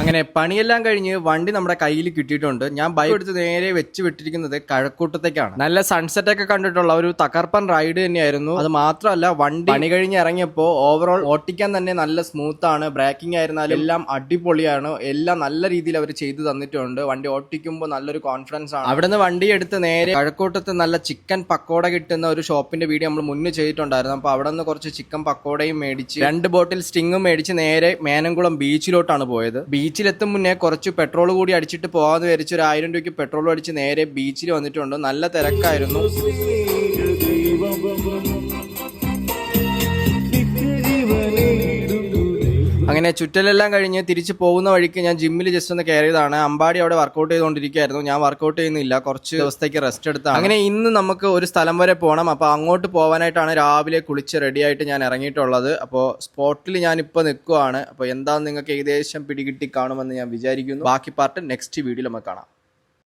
അങ്ങനെ പണിയെല്ലാം കഴിഞ്ഞ് വണ്ടി നമ്മുടെ കയ്യിൽ കിട്ടിയിട്ടുണ്ട്. ഞാൻ ബൈക്ക് എടുത്ത് നേരെ വെച്ച് വിട്ടിരിക്കുന്നത് കഴക്കൂട്ടത്തേക്കാണ്. നല്ല സൺസെറ്റ് ഒക്കെ കണ്ടിട്ടുള്ള ഒരു തകർപ്പൻ റൈഡ് തന്നെയായിരുന്നു. അത് മാത്രമല്ല വണ്ടി പണി കഴിഞ്ഞ് ഇറങ്ങിയപ്പോൾ ഓവറോൾ ഓട്ടിക്കാൻ തന്നെ നല്ല സ്മൂത്ത് ആണ്. ബ്രേക്കിംഗ് ആയിരുന്നാലും എല്ലാം അടിപൊളിയാണ്. എല്ലാം നല്ല രീതിയിൽ അവർ ചെയ്തു തന്നിട്ടുണ്ട്. വണ്ടി ഓട്ടിക്കുമ്പോൾ നല്ലൊരു കോൺഫിഡൻസ് ആണ്. അവിടെ നിന്ന് വണ്ടി എടുത്ത് നേരെ കഴക്കൂട്ടത്ത് നല്ല ചിക്കൻ പക്കോട കിട്ടുന്ന ഒരു ഷോപ്പിന്റെ വീഡിയോ നമ്മൾ മുന്നേ ചെയ്തിട്ടുണ്ടായിരുന്നു. അപ്പൊ അവിടെ നിന്ന് കുറച്ച് ചിക്കൻ പക്കോടയും മേടിച്ച് 2 ബോട്ടിൽ സ്റ്റിങ്ങും മേടിച്ച് നേരെ മേനംകുളം ബീച്ചിലോട്ടാണ് പോയത്. ബീച്ചിലെത്തും മുന്നേ കുറച്ച് പെട്രോൾ കൂടി അടിച്ചിട്ട് പോകാമെന്ന് വിചാരിച്ച് ഒരു 1000 രൂപയ്ക്ക് പെട്രോൾ അടിച്ച് നേരെ ബീച്ചിൽ വന്നിട്ടുണ്ട്. നല്ല തിരക്കായിരുന്നു. അങ്ങനെ ചുറ്റലെല്ലാം കഴിഞ്ഞ് തിരിച്ച് പോകുന്ന വഴിക്ക് ഞാൻ ജിമ്മിൽ ജസ്റ്റ് ഒന്ന് കയറിയതാണ്. അമ്പാടി അവിടെ വർക്കൗട്ട് ചെയ്തുകൊണ്ടിരിക്കുകയായിരുന്നു. ഞാൻ വർക്കൗട്ട് ചെയ്യുന്നില്ല, കുറച്ച് ദിവസത്തേക്ക് റെസ്റ്റ് എടുത്താണ്. അങ്ങനെ ഇന്ന് നമുക്ക് ഒരു സ്ഥലം വരെ പോകണം. അപ്പോൾ അങ്ങോട്ട് പോകാനായിട്ടാണ് രാവിലെ കുളിച്ച് റെഡി ആയിട്ട് ഞാൻ ഇറങ്ങിയിട്ടുള്ളത്. അപ്പോൾ സ്പോട്ടിൽ ഞാനിപ്പോൾ നിൽക്കുവാണ്. അപ്പോൾ എന്താണെന്ന് നിങ്ങൾക്ക് ഏകദേശം പിടികിട്ടി കാണുമെന്ന് ഞാൻ വിചാരിക്കുന്നു. ബാക്കി പാർട്ട് നെക്സ്റ്റ് വീഡിയോയിൽ നമുക്ക് കാണാം.